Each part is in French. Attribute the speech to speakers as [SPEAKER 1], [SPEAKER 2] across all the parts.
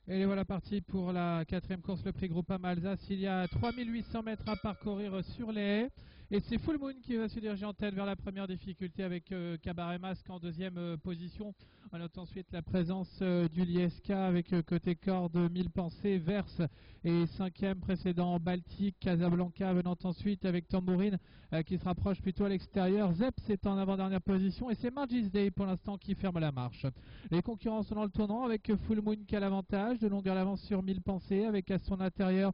[SPEAKER 1] Et voilà parti pour la quatrième course, le prix Groupama Alsace. Il y a 3800 mètres à parcourir sur les haies. Et c'est Full Moon qui va se diriger en tête vers la première difficulté avec Cabaret Masque en deuxième position. On note ensuite la présence du Lieska avec côté corde 1000 pensées, Verse et cinquième précédent Baltique, Casablanca venant ensuite avec Tambourine qui se rapproche plutôt à l'extérieur. Zeps est en avant-dernière position et c'est Margis Day pour l'instant qui ferme la marche. Les concurrents sont dans le tournant avec Full Moon qui a l'avantage, de longueur d'avance sur 1000 pensées avec à son intérieur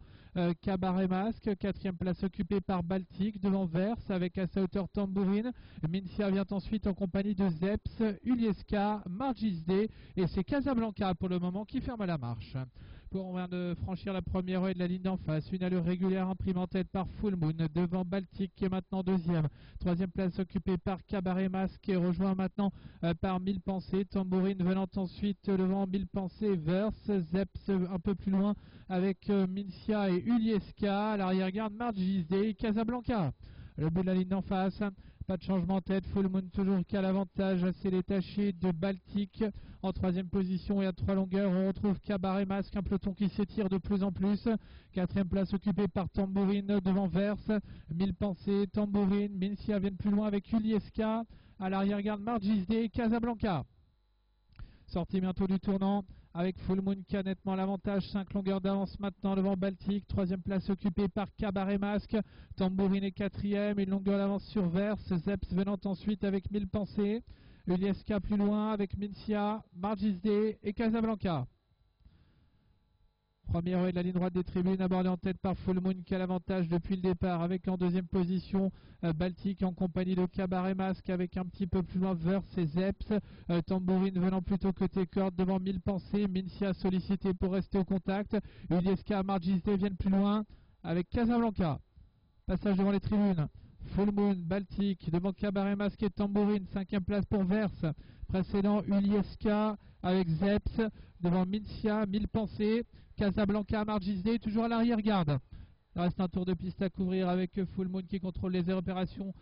[SPEAKER 1] Cabaret Masque, quatrième place occupée par Baltique, devant Verse avec à sa hauteur Tambourine. Mincia vient ensuite en compagnie de Zeps, Ulieska, Margis Day et c'est Casablanca pour le moment qui ferme la marche. On vient de franchir la première haie de la ligne d'en face, une allure régulière imprime en tête par Full Moon, devant Baltique qui est maintenant deuxième. Troisième place occupée par Cabaret Masque et rejoint maintenant par 1000 pensées. Tambourine venant ensuite devant 1000 pensées, Verse, Zeps un peu plus loin avec Mincia et Ulieska. À l'arrière-garde Margis Day et Casablanca. Le bout de la ligne d'en face, pas de changement en tête, Full Moon toujours qu'à l'avantage, assez détaché de Baltique en troisième position et à 3 longueurs. On retrouve Cabaret Masque, un peloton qui s'étire de plus en plus. Quatrième place occupée par Tambourine devant Verse, 1000 pensées, Tambourine, Mincia viennent plus loin avec Ulieska. À l'arrière-garde Margis Day et Casablanca. Sortie bientôt du tournant avec Full Moon qui a nettement l'avantage, 5 longueurs d'avance maintenant devant Baltique, troisième place occupée par Cabaret Masque, Tambourine est quatrième, une longueur d'avance sur Verse, Zeps venant ensuite avec 1000 pensées, Ulieska plus loin avec Mincia, Margis Day et Casablanca. Première haie de la ligne droite des tribunes abordée en tête par Full Moon qui a l'avantage depuis le départ avec en deuxième position Baltique en compagnie de Cabaret Masque avec un petit peu plus loin Verse et Zeps. Tambourine venant plutôt côté corde devant 1000 pensées. Mincia sollicité pour rester au contact. Ulieska, Margis Day viennent plus loin avec Casablanca. Passage devant les tribunes. Full Moon, Baltique, devant Cabaret Masque et Tambourine, cinquième place pour Verse. Précédent Ulieska avec Zeps, devant Mincia, 1000 pensées. Casablanca, Margis Day, toujours à l'arrière-garde. Il reste un tour de piste à couvrir avec Full Moon qui contrôle les opérations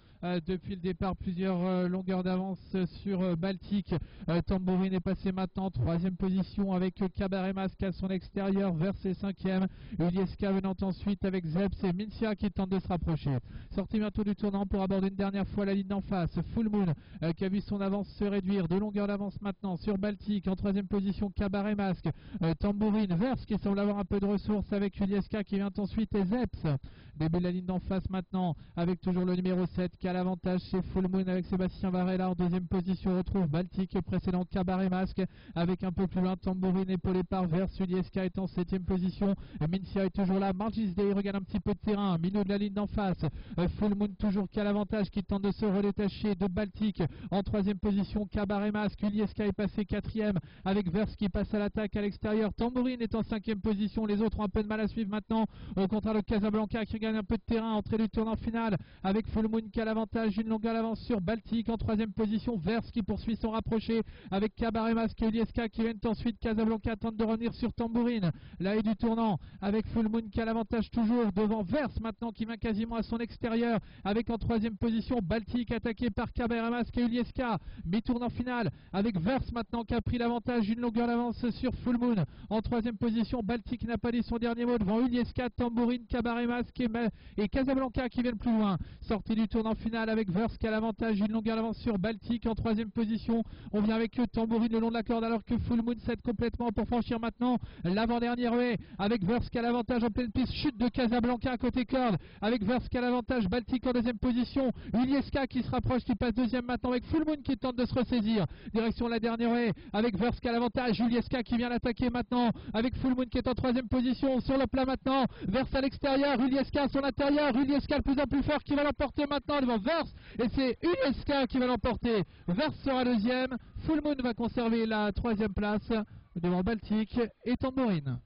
[SPEAKER 1] depuis le départ. Plusieurs longueurs d'avance sur Baltique. Tambourine est passé maintenant en troisième position avec Cabaret Masque à son extérieur. Verse est cinquième. Ulieska venant ensuite avec Zeps et Mincia qui tente de se rapprocher. Sortie bientôt du tournant pour aborder une dernière fois la ligne d'en face. Full Moon qui a vu son avance se réduire. 2 longueurs d'avance maintenant sur Baltique. En troisième position Cabaret Masque. Tambourine, Verse qui semble avoir un peu de ressources avec Ulieska qui vient ensuite et Zeps. Début de la ligne d'en face maintenant avec toujours le numéro 7 qui a l'avantage chez Full Moon avec Sébastien Varela en deuxième position. On retrouve Baltique précédent Cabaret Masque avec un peu plus loin Tambourine épaulé par Verse. Ulieska est en septième position. Mincia est toujours là. Margis Day regarde un petit peu de terrain. Milieu de la ligne d'en face. Full Moon toujours qui a l'avantage qui tente de se redétacher de Baltique en troisième position. Cabaret Masque. Ulieska est passé quatrième avec Verse qui passe à l'attaque à l'extérieur. Tambourine est en cinquième position. Les autres ont un peu de mal à suivre maintenant. Au contraire de Casablanca qui gagne un peu de terrain, entrée du tournant final avec Full Moon qui a l'avantage, une longueur d'avance sur Baltique en troisième position. Verse qui poursuit son rapproché avec Cabaret Masque et Ulieska qui viennent ensuite. Casablanca tente de revenir sur Tambourine. La haie du tournant avec Full Moon qui a l'avantage toujours devant Verse maintenant qui vient quasiment à son extérieur avec en troisième position Baltique attaqué par Cabaret Masque et Ulieska. Mi-tournant final avec Verse maintenant qui a pris l'avantage, une longueur d'avance sur Full Moon en troisième position. Baltique n'a pas dit son dernier mot devant Ulieska, Tambourine, Cabaret Masque et Casablanca qui viennent plus loin. Sortie du tournant final avec Verse qui a l'avantage, une longueur d'avance sur Baltique en troisième position. On vient avec Tambourine le long de la corde alors que Full Moon cède complètement pour franchir maintenant l'avant-dernière haie avec Verse qui a l'avantage en pleine piste. Chute de Casablanca à côté corde avec Verse qui a l'avantage. Baltique en deuxième position. Ulieska qui se rapproche, qui passe deuxième maintenant avec Full Moon qui tente de se ressaisir. Direction la dernière haie avec Verse qui a l'avantage. Ulieska qui vient l'attaquer maintenant avec Full Moon qui est en troisième position. Sur le plat maintenant. Verse à l'extérieur, Ulieska à son intérieur, Ulieska le plus en plus fort qui va l'emporter maintenant devant Verse et c'est Ulieska qui va l'emporter. Verse sera deuxième, Full Moon va conserver la troisième place devant Baltique et Tambourine.